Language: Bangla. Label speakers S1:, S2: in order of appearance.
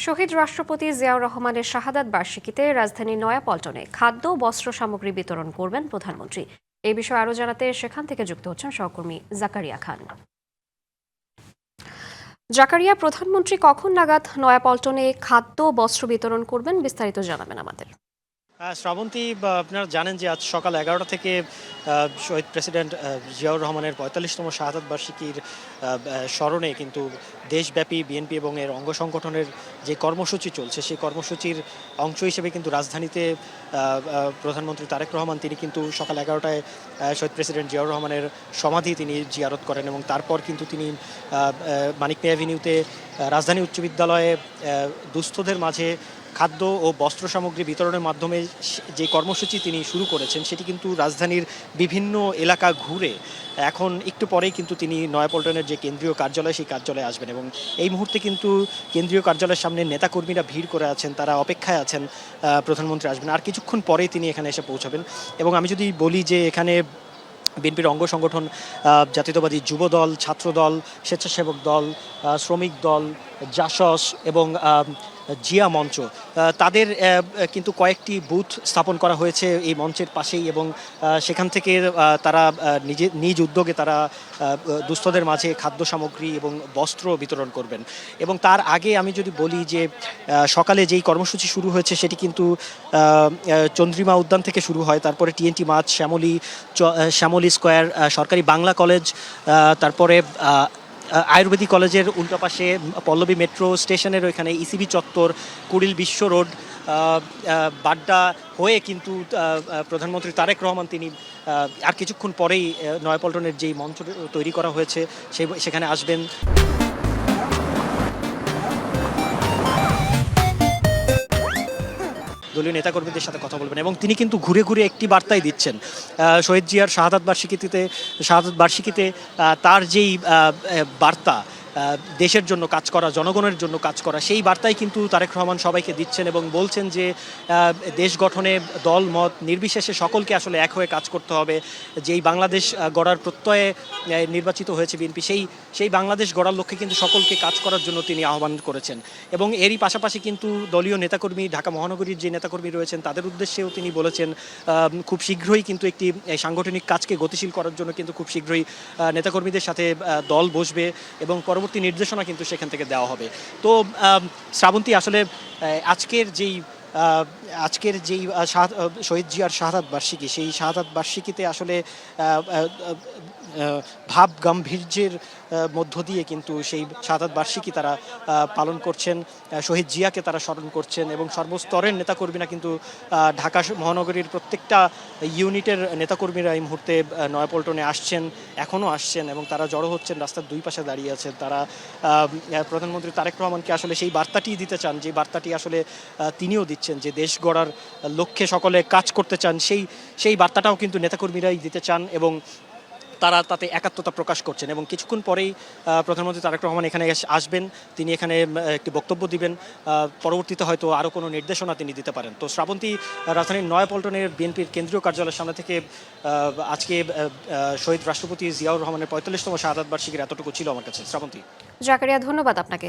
S1: শহীদ রাষ্ট্রপতি জিয়াউর রহমানের শাহাদাত বার্ষিকীতে রাজধানীর নয়াপল্টনে খাদ্য ও বস্ত্র সামগ্রী বিতরণ করবেন প্রধানমন্ত্রী। এই বিষয়ে আরও জানাতে সেখান থেকে যুক্ত হচ্ছেন সহকর্মী জাকারিয়া খান। জাকারিয়া, প্রধানমন্ত্রী কখন নাগাদ নয়াপল্টনে খাদ্য ও বস্ত্র বিতরণ করবেন, বিস্তারিত জানাবেন আমাদের।
S2: শ্রাবন্তী, আপনারা জানেন যে আজ সকাল 11টা থেকে শহীদ প্রেসিডেন্ট জিয়াউর রহমানের 45তম শাহাদাত বার্ষিকীর স্মরণে কিন্তু দেশব্যাপী বিএনপি এবং এর অঙ্গ সংগঠনের যে কর্মসূচি চলছে সেই কর্মসূচির অংশ হিসেবে কিন্তু রাজধানীতে প্রধানমন্ত্রী তারেক রহমান তিনি কিন্তু সকাল 11টায় শহীদ প্রেসিডেন্ট জিয়াউর রহমানের সমাধি তিনি জিয়ারত করেন এবং তারপর কিন্তু তিনি মানিক মিয়া অ্যাভিনিউতে রাজধানী উচ্চ বিদ্যালয়ে দুস্থদের মাঝে খাদ্য ও বস্ত্র সামগ্রী বিতরণের মাধ্যমে যে কর্মসূচি তিনি শুরু করেছেন সেটি কিন্তু রাজধানীর বিভিন্ন এলাকা ঘুরে এখন একটু পরেই কিন্তু তিনি নয়াপল্টনের যে কেন্দ্রীয় কার্যালয় সেই কার্যালয়ে আসবেন এবং এই মুহূর্তে কিন্তু কেন্দ্রীয় কার্যালয়ের সামনে নেতাকর্মীরা ভিড় করে আছেন, তারা অপেক্ষায় আছেন প্রধানমন্ত্রী আসবেন। আর কিছুক্ষণ পরেই তিনি এখানে এসে পৌঁছাবেন এবং আমি যদি বলি যে এখানে বিএনপির অঙ্গ সংগঠন জাতীয়তাবাদী যুবদল, ছাত্রদল, স্বেচ্ছাসেবক দল, শ্রমিক দল, জাসস এবং জিয়া মঞ্চ তাদের কিন্তু কয়েকটি বুথ স্থাপন করা হয়েছে এই মঞ্চের পাশেই এবং সেখান থেকে তারা নিজ উদ্যোগে তারা দুস্থদের মাঝে খাদ্য সামগ্রী এবং বস্ত্র বিতরণ করবেন। এবং তার আগে আমি যদি বলি যে সকালে যেই কর্মসূচি শুরু হয়েছে সেটি কিন্তু চন্দ্রিমা উদ্যান থেকে শুরু হয়, তারপরে টিএনটি মাঠ, শ্যামলী স্কোয়ার, সরকারি বাংলা কলেজ, তারপরে আয়ুর্বেদিক কলেজের উল্টো পাশে পল্লবী মেট্রো স্টেশনের ওইখানে ইসিবি চত্বর, কুড়িল বিশ্ব রোড, বাড্ডা হয়ে কিন্তু প্রধানমন্ত্রী তারেক রহমান তিনি আর কিছুক্ষণ পরেই নয়াপল্টনের যেই মঞ্চ তৈরি করা হয়েছে সেখানে আসবেন। দলীয় নেতাকর্মীদের সাথে কথা বলবেন এবং তিনি কিন্তু ঘুরে ঘুরে একটি বার্তাই দিচ্ছেন শহীদ জিয়ার শাহাদাত বার্ষিকীতে তার যেই বার্তা, দেশের জন্য কাজ করা, জনগণের জন্য কাজ করা, সেই বার্তাই কিন্তু তারেক রহমান সবাইকে দিচ্ছেন এবং বলছেন যে দেশ গঠনে দল মত নির্বিশেষে সকলকে আসলে এক হয়ে কাজ করতে হবে। যেই বাংলাদেশ গড়ার প্রত্যয়ে নির্বাচিত হয়েছে বিএনপি, সেই বাংলাদেশ গড়ার লক্ষ্যে কিন্তু সকলকে কাজ করার জন্য তিনি আহ্বান করেছেন এবং এরই পাশাপাশি কিন্তু দলীয় নেতাকর্মী, ঢাকা মহানগরীর যে নেতাকর্মী রয়েছেন তাদের উদ্দেশ্যেও তিনি বলেছেন খুব শীঘ্রই কিন্তু একটি সাংগঠনিক কাজকে গতিশীল করার জন্য কিন্তু খুব শীঘ্রই নেতাকর্মীদের সাথে দল বসবে এবং পরবর্তী নির্দেশনা কিন্তু সেখান থেকে দেওয়া হবে। তো শ্রাবন্তী, আসলে আজকের যেই শহীদ জিয়ার শাহাদাত বার্ষিকী, সেই শাহাদাত বার্ষিকীতে আসলে ভাব গাম্ভীর্যের মধ্য দিয়ে কিন্তু সেই শাহাদাত বার্ষিকী তারা পালন করছেন, শহীদ জিয়াকে তারা স্মরণ করছেন এবং সর্বস্তরের নেতাকর্মীরা কিন্তু ঢাকা মহানগরীর প্রত্যেকটা ইউনিটের নেতাকর্মীরা এই মুহূর্তে নয়াপল্টনে আসছেন, এখনও আসছেন এবং তারা জড়ো হচ্ছেন, রাস্তার দুই পাশে দাঁড়িয়ে আছেন। তারা প্রধানমন্ত্রী তারেক রহমানকে আসলে সেই বার্তাটি দিতে চান, যে বার্তাটি আসলে তিনিও দিচ্ছেন, যে দেশ গড়ার লক্ষ্যে সকলে কাজ করতে চান, সেই বার্তাটাও কিন্তু নেতাকর্মীরাই দিতে চান এবং তারা তাতে একাত্মতা প্রকাশ করছেন। এবং কিছুক্ষণ পরেই প্রধানমন্ত্রী তারেক রহমান এখানে আসবেন, তিনি এখানে একটি বক্তব্য দিবেন, পরবর্তীতে হয়তো আরও কোনো নির্দেশনা তিনি দিতে পারেন। তো শ্রাবন্তী, রাজধানীর নয়াপল্টনের বিএনপির কেন্দ্রীয় কার্যালয়ের সামনে থেকে আজকে শহীদ রাষ্ট্রপতি জিয়াউর রহমানের 45তম শাহাদাত বার্ষিকীর এতটুকু ছিল আমার কাছে। শ্রাবন্তী।
S1: জাকারিয়া, ধন্যবাদ আপনাকে।